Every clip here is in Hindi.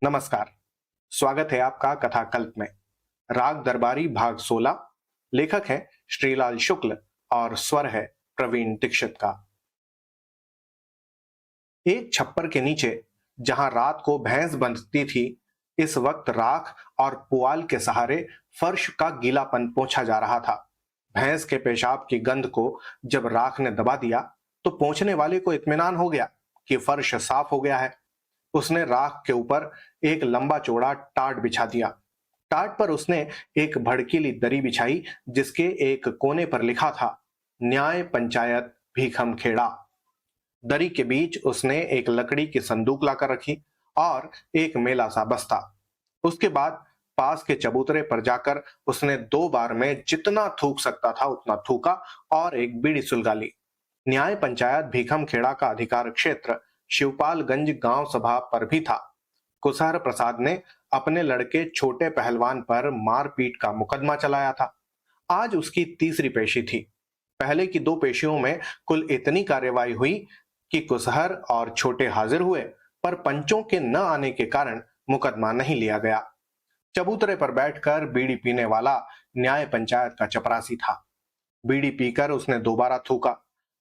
नमस्कार। स्वागत है आपका कथा कल्प में। राग दरबारी भाग 16। लेखक है श्रीलाल शुक्ल और स्वर है प्रवीण दीक्षित का। एक छप्पर के नीचे जहां रात को भैंस बंधती थी, इस वक्त राख और पुआल के सहारे फर्श का गीलापन पोंछा जा रहा था। भैंस के पेशाब की गंध को जब राख ने दबा दिया तो पोंछने वाले को इत्मीनान हो गया कि फर्श साफ हो गया है। उसने राख के ऊपर एक लंबा चौड़ा टाट बिछा दिया। टाट पर उसने एक भड़कीली दरी बिछाई जिसके एक कोने पर लिखा था, न्याय पंचायत भीखम खेड़ा। दरी के बीच उसने एक लकड़ी की संदूक लाकर रखी और एक मेला सा बस्ता। उसके बाद पास के चबूतरे पर जाकर उसने 2 बार में जितना थूक सकता था उतना थूका और एक बीड़ी सुलगा ली। न्याय पंचायत भीखम खेड़ा का अधिकार क्षेत्र शिवपालगंज गांव सभा पर भी था। कुशहर प्रसाद ने अपने लड़के छोटे पहलवान पर मारपीट का मुकदमा चलाया था। आज उसकी तीसरी पेशी थी। पहले की 2 पेशियों में कुल इतनी कार्यवाही हुई कि कुशहर और छोटे हाजिर हुए, पर पंचों के न आने के कारण मुकदमा नहीं लिया गया। चबूतरे पर बैठकर बीड़ी पीने वाला न्याय पंचायत का चपरासी था। बीड़ी पीकर उसने दोबारा थूका,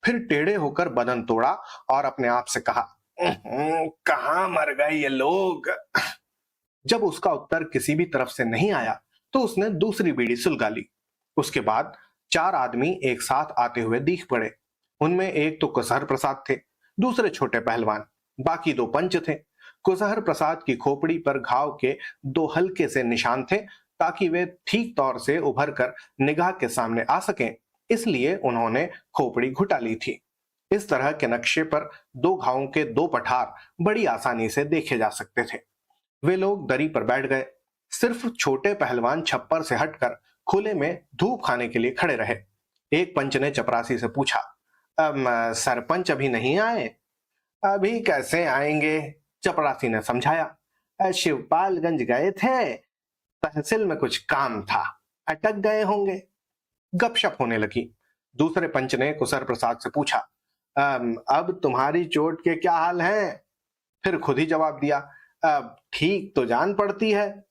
फिर टेढ़े होकर बदन तोड़ा और अपने आप से कहा, कहां मर गए ये लोग। जब उसका उत्तर किसी भी तरफ से नहीं आया तो उसने दूसरी बीड़ी सुलगा ली। उसके बाद 4 आदमी एक साथ आते हुए दिख पड़े। उनमें एक तो कुशहर प्रसाद थे, दूसरे छोटे पहलवान, बाकी 2 पंच थे। कुशहर प्रसाद की खोपड़ी पर घाव के 2 हल्के से निशान थे ताकि वे ठीक तौर से उभर कर निगाह के सामने आ सकें, इसलिए उन्होंने खोपड़ी घुटा ली थी। इस तरह के नक्शे पर 2 घावों के 2 पठार बड़ी आसानी से देखे जा सकते थे। वे लोग दरी पर बैठ गए। सिर्फ छोटे पहलवान छप्पर से हटकर खुले में धूप खाने के लिए खड़े रहे। एक पंच ने चपरासी से पूछा, सरपंच अभी नहीं आए? अभी कैसे आएंगे, चपरासी ने समझाया। शिवपालगंज गए थे, तहसील में कुछ काम था, अटक गए होंगे। गपशप होने लगी। दूसरे पंच ने कुशहर प्रसाद से पूछा, अब तुम्हारी चोट के क्या हाल हैं? फिर खुद ही जवाब दिया, अब ठीक तो जान पड़ती है।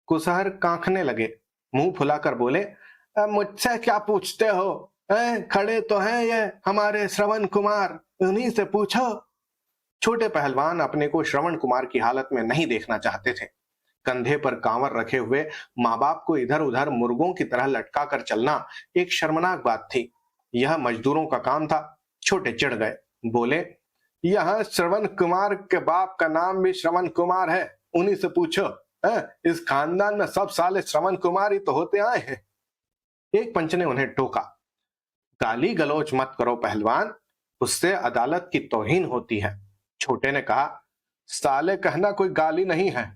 कुशहर कांखने लगे, मुंह फुलाकर बोले, मुझसे क्या पूछते हो? खड़े तो हैं ये हमारे श्रवण कुमार, उन्हीं से पूछो। छोटे पहलवान अपने को श्रवण कुमार की हालत में नहीं देखना चाहते थे। कंधे पर कांवर रखे हुए माँ बाप को इधर उधर मुर्गों की तरह लटका कर चलना एक शर्मनाक बात थी। यह मजदूरों का काम था। छोटे चिढ़ गए, बोले, यह श्रवण कुमार के बाप का नाम भी श्रवण कुमार है, उन्हीं से पूछो। इस खानदान में सब साले श्रवण कुमार ही तो होते आए हैं। एक पंच ने उन्हें टोका, गाली गलौज मत करो पहलवान, उससे अदालत की तौहीन होती है। छोटे ने कहा, साले कहना कोई गाली नहीं है।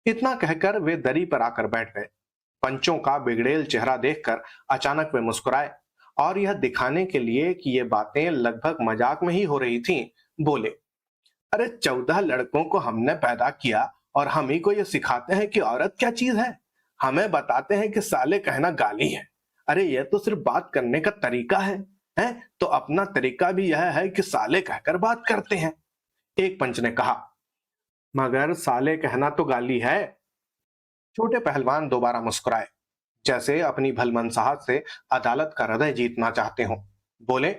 इतना कहकर वे दरी पर आकर बैठ गए। पंचों का बिगड़ेल चेहरा देखकर अचानक वे मुस्कुराए और यह दिखाने के लिए कि ये बातें लगभग मजाक में ही हो रही थीं, बोले, अरे 14 लड़कों को हमने पैदा किया और हम ही को ये सिखाते हैं कि औरत क्या चीज है। हमें बताते हैं कि साले कहना गाली है। अरे ये तो सिर्फ बात करने का तरीका है? तो अपना तरीका भी यह है कि साले कहकर बात करते हैं। एक पंच ने कहा, मगर साले कहना तो गाली है। छोटे पहलवान दोबारा मुस्कुराए, जैसे अपनी भलमनसाहट से अदालत का हृदय जीतना चाहते हो। बोले,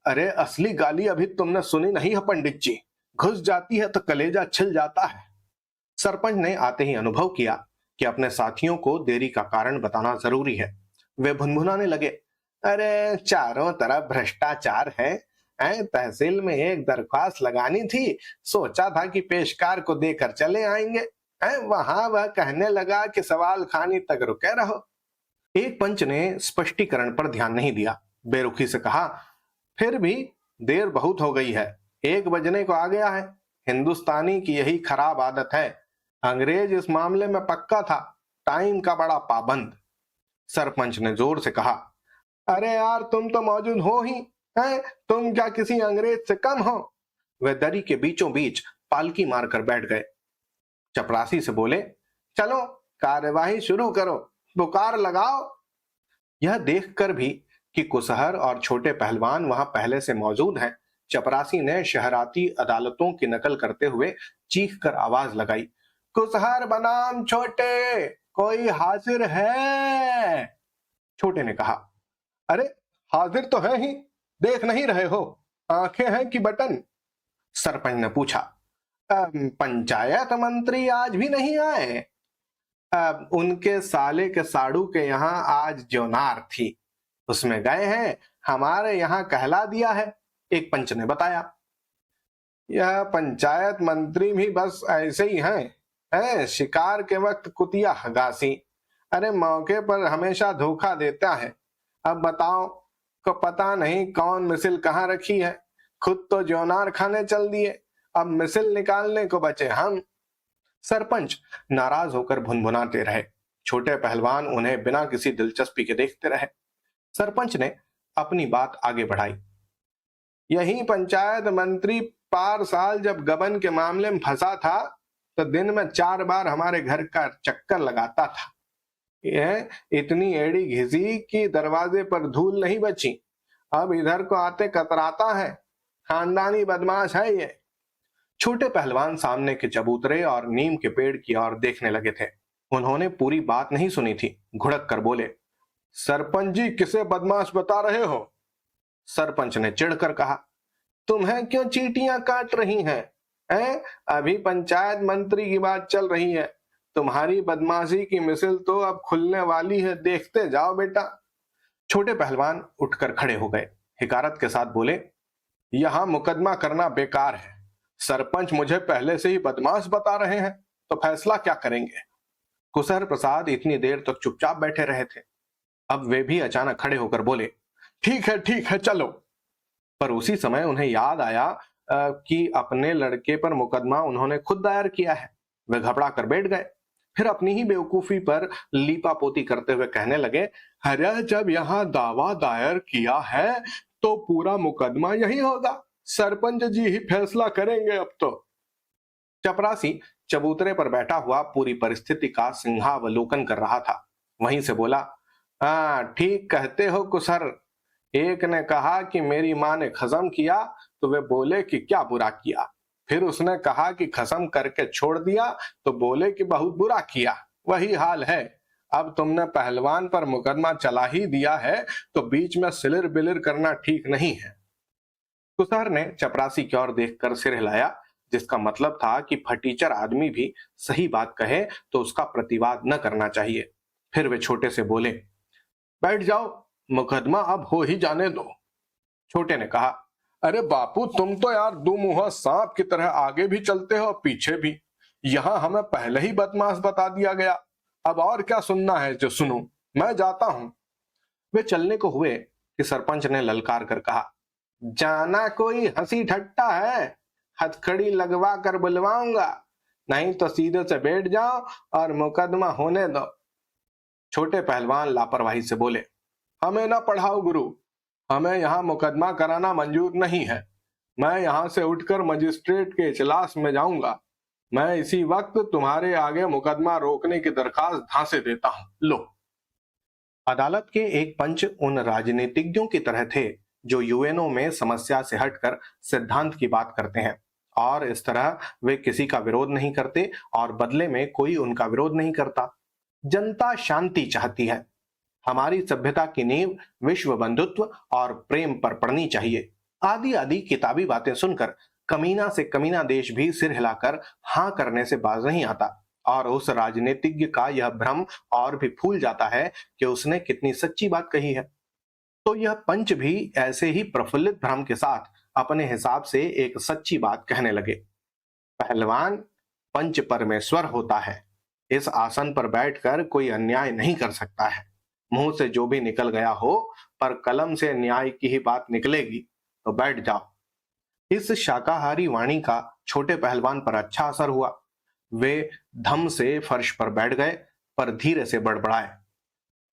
अरे असली गाली अभी तुमने सुनी नहीं है पंडित जी, घुस जाती है तो कलेजा छिल जाता है। सरपंच ने आते ही अनुभव किया कि अपने साथियों को देरी का कारण बताना जरूरी है। वे भुनभुनाने लगे, अरे चारों तरफ भ्रष्टाचार है। तहसील में एक दरख्वास्त लगानी थी, सोचा था कि पेशकार को देकर चले आएंगे। वहां वह कहने लगा कि सवाल खानी तक रुके रहो। एक पंच ने स्पष्टीकरण पर ध्यान नहीं दिया, बेरुखी से कहा, फिर भी देर बहुत हो गई है, 1 बजने को आ गया है। हिंदुस्तानी की यही खराब आदत है। अंग्रेज इस मामले में पक्का था, टाइम का बड़ा पाबंद। सरपंच ने जोर से कहा, अरे यार तुम तो मौजूद हो ही, तुम क्या किसी अंग्रेज से कम हो? वे दरी के बीचों बीच पालकी मारकर बैठ गए। चपरासी से बोले, चलो कार्यवाही शुरू करो, पुकार लगाओ। यह देखकर भी कि कुशहर और छोटे पहलवान वहां पहले से मौजूद हैं, चपरासी ने शहराती अदालतों की नकल करते हुए चीख कर आवाज लगाई, कुसहर बनाम छोटे, कोई हाजिर है? छोटे ने कहा, अरे हाजिर तो है ही, देख नहीं रहे हो, आंखें हैं कि बटन? सरपंच ने पूछा। पंचायत मंत्री आज भी नहीं आए? उनके साले के साड़ू के यहाँ आज जोनार थी, उसमें गए हैं, हमारे यहाँ कहला दिया है, एक पंच ने बताया। यह पंचायत मंत्री भी बस ऐसे ही हैं, शिकार के वक्त कुतिया हगासी, अरे मौके पर हमेशा धोखा देता है। अब बताओ, को पता नहीं कौन मिसिल कहाँ रखी है, खुद तो जोनार खाने चल दिए, अब मिसिल निकालने को बचे हम। सरपंच नाराज होकर भुनभुनाते रहे। छोटे पहलवान उन्हें बिना किसी दिलचस्पी के देखते रहे। सरपंच ने अपनी बात आगे बढ़ाई। यही पंचायत मंत्री पार साल जब गबन के मामले में फंसा था तो दिन में 4 बार हमारे घर का चक्कर लगाता था। यह इतनी एड़ी घिसी कि दरवाजे पर धूल नहीं बची, अब इधर को आते कतराता है, खानदानी बदमाश है ये। छोटे पहलवान सामने के चबूतरे और नीम के पेड़ की ओर देखने लगे थे। उन्होंने पूरी बात नहीं सुनी थी, घुड़क कर बोले, सरपंच जी किसे बदमाश बता रहे हो? सरपंच ने चिढ़कर कहा, तुम्हें क्यों चींटियां काट रही हैं? अभी पंचायत मंत्री की बात चल रही है, तुम्हारी बदमाशी की मिसल तो अब खुलने वाली है, देखते जाओ बेटा। छोटे पहलवान उठकर खड़े हो गए, हिकारत के साथ बोले, यहां मुकदमा करना बेकार है, सरपंच मुझे पहले से ही बदमाश बता रहे हैं, तो फैसला क्या करेंगे? कुसहर प्रसाद इतनी देर तक चुपचाप बैठे रहे थे, अब वे भी अचानक खड़े होकर बोले, ठीक है चलो। पर उसी समय उन्हें याद आया कि अपने लड़के पर मुकदमा उन्होंने खुद दायर किया है। वे घबरा कर बैठ गए, फिर अपनी ही बेवकूफी पर लीपापोती करते हुए कहने लगे, अरे जब यहाँ दावा दायर किया है तो पूरा मुकदमा यही होगा, सरपंच जी ही फैसला करेंगे अब तो। चपरासी चबूतरे पर बैठा हुआ पूरी परिस्थिति का सिंहावलोकन कर रहा था, वहीं से बोला, हाँ ठीक कहते हो कुसर, एक ने कहा कि मेरी माँ ने खसम किया तो वे बोले कि क्या बुरा किया, फिर उसने कहा कि खसम करके छोड़ दिया तो बोले कि बहुत बुरा किया, वही हाल है। अब तुमने पहलवान पर मुकदमा चला ही दिया है तो बीच में सिलिर बिलिर करना ठीक नहीं है। कुसहर ने चपरासी की ओर देखकर सिर हिलाया, जिसका मतलब था कि फटीचर आदमी भी सही बात कहे तो उसका प्रतिवाद न करना चाहिए। फिर वे छोटे से बोले, बैठ जाओ, मुकदमा अब हो ही जाने दो। छोटे ने कहा, अरे बापू तुम तो यार दो मुंहा सांप की तरह आगे भी चलते हो और पीछे भी, यहां हमें पहले ही बदमाश बता दिया गया, अब और क्या सुनना है जो सुनो, मैं जाता हूं। वे चलने को हुए कि सरपंच ने ललकार कर कहा, जाना कोई हंसी ठट्टा है, हथकड़ी लगवा कर बुलवाऊंगा, नहीं तो सीधे से बैठ जाओ और मुकदमा होने दो। छोटे पहलवान लापरवाही से बोले, हमें ना पढ़ाओ गुरु, हमें यहाँ मुकदमा कराना मंजूर नहीं है, मैं यहाँ से उठकर मजिस्ट्रेट के इजलास में जाऊंगा, मैं इसी वक्त तुम्हारे आगे मुकदमा रोकने की दरखास्त धांसे देता हूं, लो। अदालत के एक पंच उन राजनीतिज्ञों की तरह थे जो यूएनओ में समस्या से हटकर सिद्धांत की बात करते हैं, और इस तरह वे किसी का विरोध नहीं करते और बदले में कोई उनका विरोध नहीं करता। जनता शांति चाहती है, हमारी सभ्यता की नींव विश्व बंधुत्व और प्रेम पर पड़नी चाहिए, आदि आदि किताबी बातें सुनकर कमीना से कमीना देश भी सिर हिलाकर हां करने से बाज नहीं आता, और उस राजनीतिज्ञ का यह भ्रम और भी फूल जाता है कि उसने कितनी सच्ची बात कही है। तो यह पंच भी ऐसे ही प्रफुल्लित भ्रम के साथ अपने हिसाब से एक सच्ची बात कहने लगे। पहलवान पंच परमेश्वर होता है, इस आसन पर बैठकर कोई अन्याय नहीं कर सकता है, मुंह से जो भी निकल गया हो पर कलम से न्याय की ही बात निकलेगी, तो बैठ जाओ। इस शाकाहारी वाणी का छोटे पहलवान पर अच्छा असर हुआ। वे धम से फर्श पर बैठ गए, पर धीरे से बड़बड़ाए,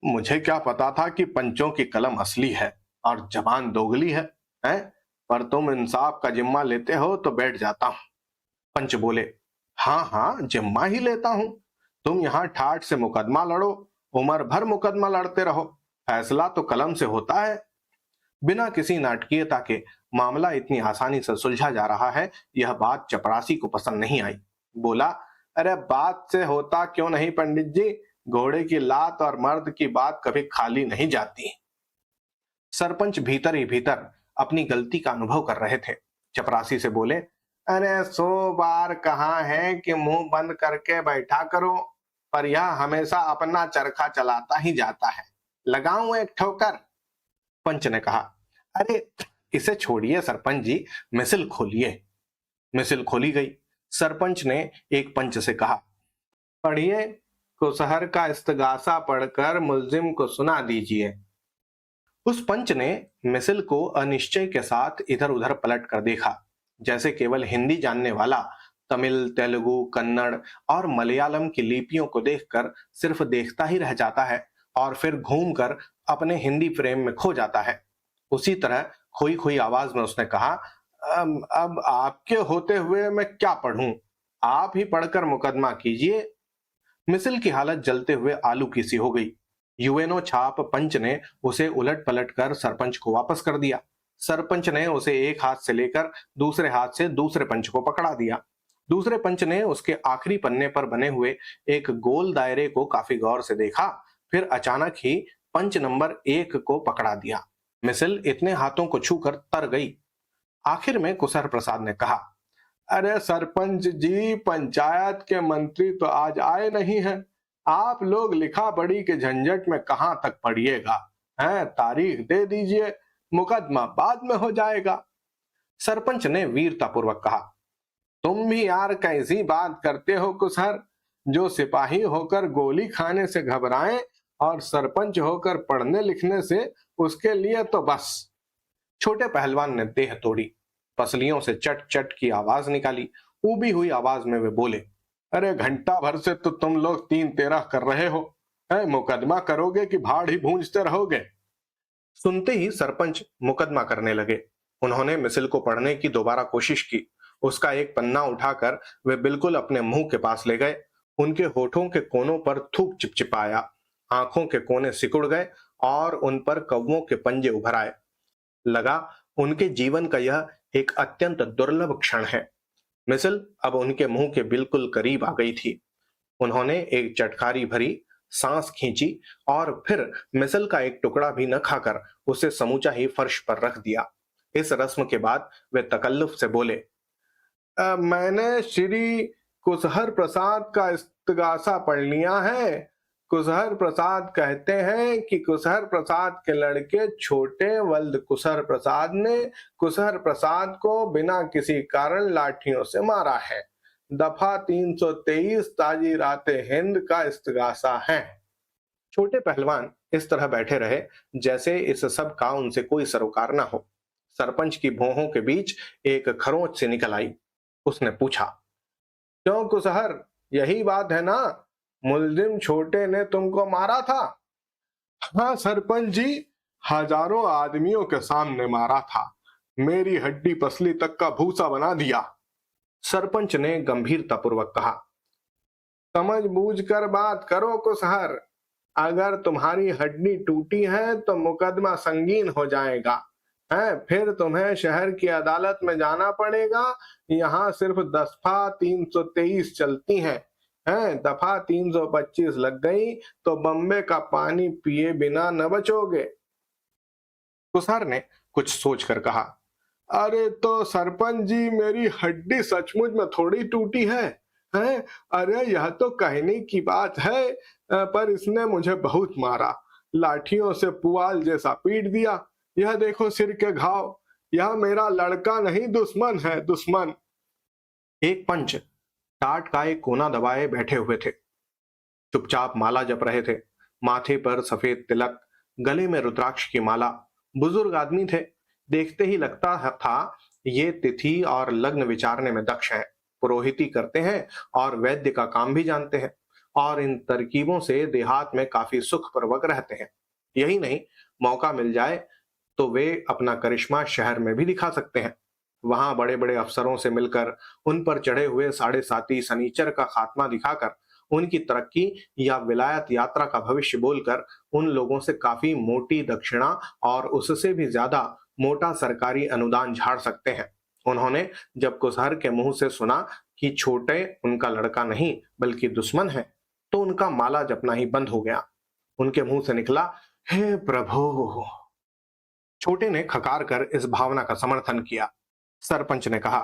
मुझे क्या पता था कि पंचों की कलम असली है और जबान दोगली है, हैं? पर तुम इंसाफ का जिम्मा लेते हो तो बैठ जाता हूं। पंच बोले, हाँ हाँ जिम्मा ही लेता हूं, तुम यहाँ ठाठ से मुकदमा लड़ो, उम्र भर मुकदमा लड़ते रहो, फैसला तो कलम से होता है। बिना किसी नाटकीयता के मामला इतनी आसानी से सुलझा जा रहा है, यह बात चपरासी को पसंद नहीं आई। बोला, अरे बात से होता क्यों नहीं पंडित जी, घोड़े की लात और मर्द की बात कभी खाली नहीं जाती। सरपंच भीतर ही भीतर अपनी गलती का अनुभव कर रहे थे। चपरासी से बोले, अरे 100 बार कहा है कि मुंह बंद करके बैठा करो, पर यह हमेशा अपना चरखा चलाता ही जाता है। लगाऊं एक ठोकर? पंच ने कहा, अरे इसे छोड़िए सरपंच जी, मिसिल खोलिए। मिसिल खोली गई। सरपंच ने एक पंच से कहा, पढ़िए, कुसहर का इस्तगासा पढ़कर मुल्जिम को सुना दीजिए। उस पंच ने मिसिल को अनिश्चय के साथ इधर उधर पलट कर देखा, जैसे केवल हिंदी जानने वाला तमिल, तेलुगु, कन्नड़ और मलयालम की लिपियों को देखकर सिर्फ देखता ही रह जाता है और फिर घूमकर अपने हिंदी फ्रेम में खो जाता है। उसी तरह खोई खोई आवाज में उसने कहा, अब आपके होते हुए मैं क्या पढ़ूं, आप ही पढ़कर मुकदमा कीजिए। मिसिल की हालत जलते हुए आलू की सी हो गई। यूएनओ छाप पंच ने उसे उलट पलट कर सरपंच को वापस कर दिया। सरपंच ने उसे एक हाथ से लेकर दूसरे हाथ से दूसरे पंच को पकड़ा दिया। दूसरे पंच ने उसके आखिरी पन्ने पर बने हुए एक गोल दायरे को काफी गौर से देखा, फिर अचानक ही पंच नंबर 1 को पकड़ा दिया। मिसिल इतने हाथों को छूकर तर गई। आखिर में कुसर प्रसाद ने कहा, अरे सरपंच जी, पंचायत के मंत्री तो आज आए नहीं हैं। आप लोग लिखा पढ़ी के झंझट में कहां तक पढ़िएगा, हैं? तारीख दे दीजिए, मुकदमा बाद में हो जाएगा। सरपंच ने वीरतापूर्वक कहा, तुम भी यार कैसी बात करते हो कुसहर, जो सिपाही होकर गोली खाने से घबराएं और सरपंच होकर पढ़ने लिखने से, उसके लिए तो बस। छोटे पहलवान ने देह तोड़ी, पसलियों से चट चट की आवाज निकाली। ऊबी हुई आवाज में वे बोले, अरे घंटा भर से तो तुम लोग 3-13 कर रहे हो, है? मुकदमा करोगे कि भाड़ ही भूंजते रहोगे? सुनते ही सरपंच मुकदमा करने लगे। उन्होंने मिसिल को पढ़ने की दोबारा कोशिश की। उसका एक पन्ना उठाकर वे बिल्कुल अपने मुंह के पास ले गए। उनके होठों के कोनों पर थूक चिपचिपाया, आंखों के कोने सिकुड़ गए और उन पर कौवों के पंजे उभर आए। लगा उनके जीवन का यह एक अत्यंत दुर्लभ क्षण है। मिसिल अब उनके मुंह के बिल्कुल करीब आ गई थी। उन्होंने एक चटखारी भरी सांस खींची और फिर मिसल का एक टुकड़ा भी न खाकर उसे समूचा ही फर्श पर रख दिया। इस रस्म के बाद वे तकल्लुफ से बोले, मैंने श्री कुसहर प्रसाद का इस्तगासा पढ़ लिया है। कुसहर प्रसाद कहते हैं कि कुसहर प्रसाद के लड़के छोटे वल्द कुसहर प्रसाद ने कुसहर प्रसाद को बिना किसी कारण लाठियों से मारा है। दफा 323 ताजी राते हिंद का इस्तगासा है। छोटे पहलवान इस तरह बैठे रहे जैसे इस सब का उनसे कोई सरोकार न हो। सरपंच की भौहों के बीच एक खरोंच से निकल आई। उसने पूछा, क्यों कुसहर, यही बात है ना, मुल्जिम छोटे ने तुमको मारा था? हाँ सरपंच जी, हजारों आदमियों के सामने मारा था, मेरी हड्डी पसली तक का भूसा बना दिया। सरपंच ने गंभीरतापूर्वक कहा, समझ बूझ कर बात करो कुसहर, अगर तुम्हारी हड्डी टूटी है तो मुकदमा संगीन हो जाएगा, है? फिर तुम्हें शहर की अदालत में जाना पड़ेगा। यहाँ सिर्फ दफा 323 चलती हैं, दफा 325 लग गई तो बम्बे का पानी पिए बिना न बचोगे। कुसहर ने कुछ सोचकर कहा, अरे तो सरपंच जी, मेरी हड्डी सचमुच में थोड़ी टूटी है, हैं? अरे यह तो कहने की बात है, पर इसने मुझे बहुत मारा, लाठियों से पुआल जैसा पीट दिया। यह देखो सिर के घाव, यह मेरा लड़का नहीं, दुश्मन है, दुश्मन। एक पंच टाट का एक कोना दबाए बैठे हुए थे, चुपचाप माला जप रहे थे। माथे पर सफेद तिलक, गले में रुद्राक्ष की माला। बुजुर्ग आदमी थे, देखते ही लगता था ये तिथि और लग्न विचारने में दक्ष हैं, पुरोहिती करते हैं और वैद्य का काम भी जानते हैं, और इन तरकीबों से देहात में काफी सुखपूर्वक रहते हैं। यही नहीं, मौका मिल जाए तो वे अपना करिश्मा शहर में भी दिखा सकते हैं। वहां बड़े बड़े अफसरों से मिलकर उन पर चढ़े हुए 7.5 सनीचर का खात्मा दिखाकर उनकी तरक्की या विलायत यात्रा का भविष्य बोलकर उन लोगों से काफी मोटी दक्षिणा और उससे भी ज्यादा मोटा सरकारी अनुदान झाड़ सकते हैं। उन्होंने जब कुसहर के मुंह से सुना कि छोटे उनका लड़का नहीं बल्कि दुश्मन है, तो उनका माला जपना ही बंद हो गया। उनके मुंह से निकला, हे प्रभु। छोटे ने खकार कर इस भावना का समर्थन किया। सरपंच ने कहा,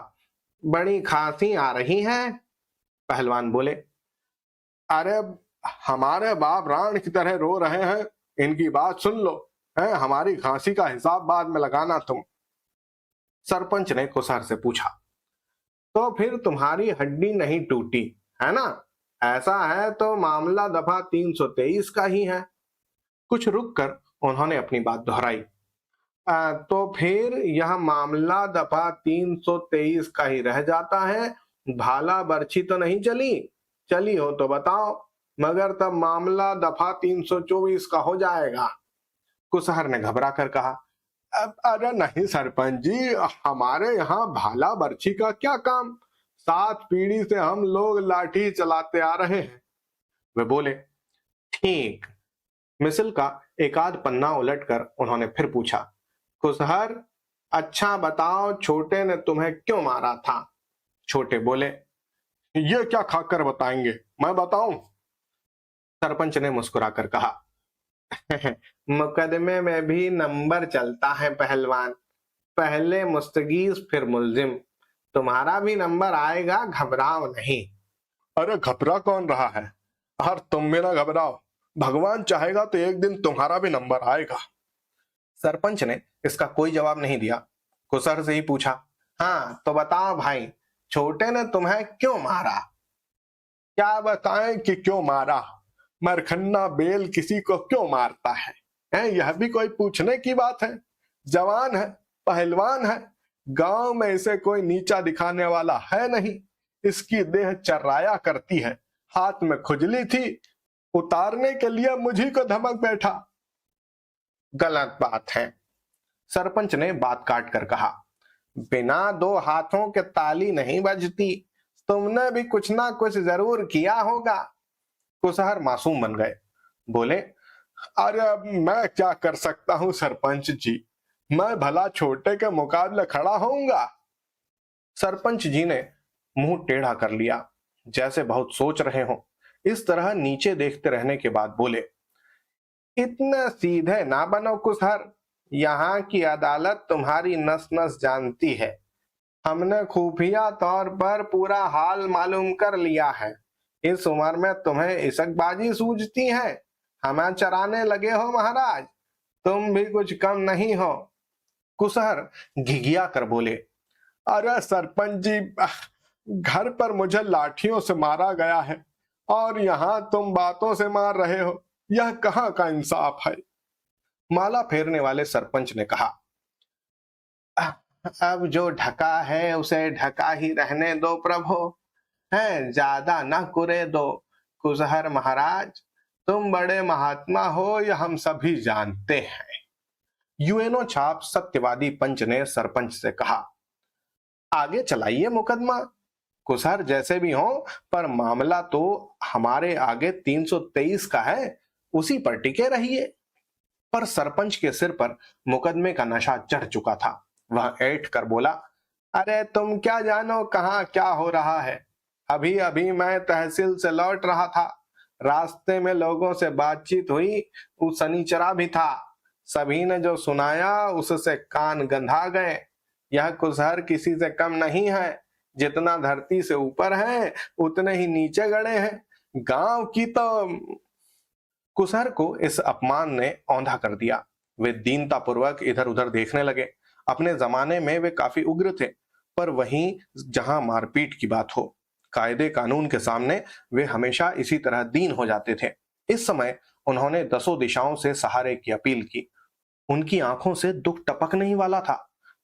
बड़ी खांसी आ रही है। पहलवान बोले, अरे हमारे बाप राण की तरह रो रहे हैं, इनकी बात सुन लो। है हमारी खांसी का हिसाब बाद में लगाना तुम। सरपंच ने कुसहर से पूछा, तो फिर तुम्हारी हड्डी नहीं टूटी है ना? ऐसा है तो मामला दफा 323 का ही है। कुछ रुक कर उन्होंने अपनी बात दोहराई, तो फिर यह मामला दफा 323 का ही रह जाता है। भाला बर्छी तो नहीं चली? चली हो तो बताओ, मगर तब मामला दफा 324 का हो जाएगा। कुसहर ने घबरा कर कहा, अरे नहीं सरपंच जी, हमारे यहाँ भाला बर्छी का क्या काम? 7 पीढ़ी से हम लोग लाठी चलाते आ रहे हैं। वे बोले, ठीक। मिसिल का एक आध पन्ना उलटकर उन्होंने फिर पूछा, कुसहर, अच्छा बताओ, छोटे ने तुम्हें क्यों मारा था? छोटे बोले, ये क्या खाकर बताएंगे, मैं बताऊं? सरपंच ने मुस्कुराकर कहा, मुकदमे में भी नंबर चलता है पहलवान, पहले मुस्तगीज फिर मुल्जिम। तुम्हारा भी नंबर आएगा, घबराओ नहीं। अरे घबरा कौन रहा है? और तुम भी ना घबराओ, भगवान चाहेगा तो एक दिन तुम्हारा भी नंबर आएगा। सरपंच ने इसका कोई जवाब नहीं दिया। कुसहर से ही पूछा, हाँ तो बताओ भाई, छोटे ने तुम्हें क्यों मारा? क्या बताएं कि क्यों मारा? मरखन्ना बेल किसी को क्यों मारता है? यह भी कोई पूछने की बात है? जवान है, पहलवान है, गांव में इसे कोई नीचा दिखाने वाला है नहीं। इसकी देह चर्राया करती है, हाथ में खुजली थी, उतारने के लिए मुझी को धमक बैठा। गलत बात है। सरपंच ने बात काट कर कहा, बिना 2 हाथों के ताली नहीं बजती, तुमने भी कुछ ना कुछ जरूर किया होगा। कुसहर मासूम बन गए, बोले, अरे अब मैं क्या कर सकता हूं सरपंच जी, मैं भला छोटे के मुकाबले खड़ा होऊंगा? सरपंच जी ने मुंह टेढ़ा कर लिया, जैसे बहुत सोच रहे हो। इस तरह नीचे देखते रहने के बाद बोले, इतने सीधे ना बनो कुसहर, यहाँ की अदालत तुम्हारी नस नस जानती है। हमने खुफिया तौर पर पूरा हाल मालूम कर लिया है। इस उम्र में तुम्हें इसकबाजी सूझती है? हमें चराने लगे हो महाराज, तुम भी कुछ कम नहीं हो। कुसहर घिघिया कर बोले, अरे सरपंच जी, घर पर मुझे लाठियों से मारा गया है और यहाँ तुम बातों से मार रहे हो, यह कहाँ का इंसाफ है? माला फेरने वाले सरपंच ने कहा, अब जो ढका है उसे ढका ही रहने दो प्रभु, है ज्यादा न कुरे दो। कुसहर महाराज, तुम बड़े महात्मा हो, यह हम सभी जानते हैं। यूएनओ छाप सत्यवादी पंच ने सरपंच से कहा, आगे चलाइए मुकदमा, कुसहर जैसे भी हो, पर मामला तो हमारे आगे 323 का है, उसी पर टिके रहिए। पर सरपंच के सिर पर मुकदमे का नशा चढ़ चुका था। वह ऐठ कर बोला, अरे तुम क्या जानो कहाँ क्या हो रहा है? अभी अभी मैं तहसील से लौट रहा था, रास्ते में लोगों से बातचीत हुई, उस शनिचरा भी था। सभी ने जो सुनाया उससे कान गंधा गए। यह कुसहर किसी से कम नहीं है, जितना धरती से ऊपर है उतने ही नीचे गड़े हैं। गांव की तो। कुसहर को इस अपमान ने औंधा कर दिया। वे दीनतापूर्वक इधर उधर देखने लगे। अपने जमाने में वे काफी उग्र थे, पर वहीं जहां मारपीट की बात हो, कायदे कानून के सामने वे हमेशा इसी तरह दीन हो जाते थे। इस समय उन्होंने 10 दिशाओं से सहारे की अपील की। उनकी आंखों से दुख टपकने ही वाला था,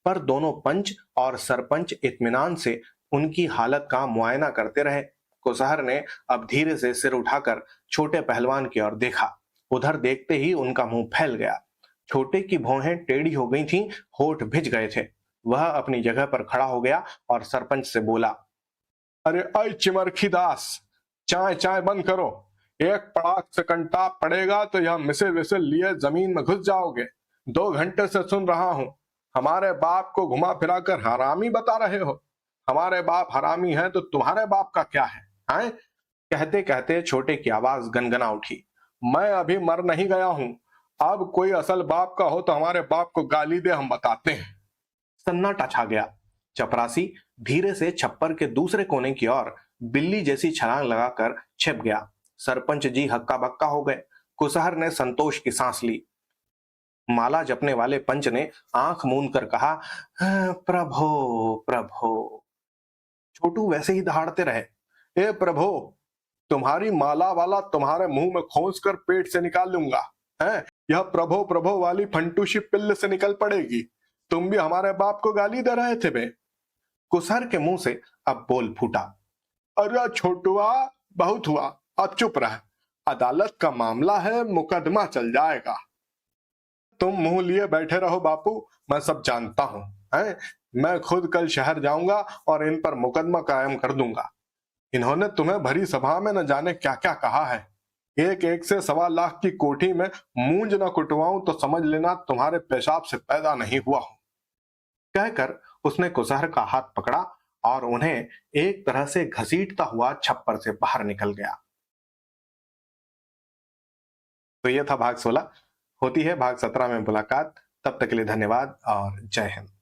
पर दोनों पंच और सरपंच इत्मीनान से उनकी हालत का मुआयना करते रहे। कुसहर ने अब धीरे से सिर उठाकर छोटे पहलवान की ओर देखा। उधर देखते ही उनका मुंह फैल गया। छोटे की भौहें टेढ़ी हो गई थीं, होठ भिज गए थे। वह अपनी जगह पर खड़ा हो गया और सरपंच से बोला, अरे ऐ चिमरखी दास, चाय चाय बंद करो, एक पड़ाक से कंटा पड़ेगा तो यह मिसिल विसिल लिए जमीन में घुस जाओगे। 2 घंटे से सुन रहा हूं, हमारे बाप को घुमा फिरा कर हरामी बता रहे हो। हमारे बाप हरामी है तो तुम्हारे बाप का क्या है, हैं? कहते कहते छोटे की आवाज गनगना उठी। मैं अभी मर नहीं गया हूं, अब कोई असल बाप का हो तो हमारे बाप को गाली दे, हम बताते हैं। सन्नाटा छा गया। चपरासी धीरे से छप्पर के दूसरे कोने की ओर बिल्ली जैसी छलांग लगाकर छिप गया। सरपंच जी हक्का बक्का हो गए। कुसहर ने संतोष की सांस ली। माला जपने वाले पंच ने आंख मूंद कर कहा, "हाँ, प्रभो प्रभो।" छोटू वैसे ही दहाड़ते रहे। ए प्रभो, तुम्हारी माला वाला तुम्हारे मुंह में खोस कर पेट से निकाल लूंगा, है? यह प्रभो प्रभो वाली फंटूशी पिल्ल से निकल पड़ेगी। तुम भी हमारे बाप को गाली दे रहे थे बे। कुसहर के मुंह से अब बोल फूटा। अरे छोटुआ, बहुत हुआ, अब चुप रह। अदालत का मामला है, मुकदमा चल जाएगा। तुम मुंह लिए बैठे रहो बापू, मैं सब जानता हूं, है? मैं खुद कल शहर जाऊंगा और इन पर मुकदमा कायम कर दूंगा। इन्होंने तुम्हें भरी सभा में न जाने क्या क्या कहा है। एक एक से 1.25 लाख की कोठी में मूंज न कुटवाऊं तो समझ लेना तुम्हारे पेशाब से पैदा नहीं हुआ हूं। कहकर उसने कुसहर का हाथ पकड़ा और उन्हें एक तरह से घसीटता हुआ छप्पर से बाहर निकल गया। तो यह था भाग 16। होती है भाग 17 में मुलाकात। तब तक के लिए धन्यवाद और जय हिंद।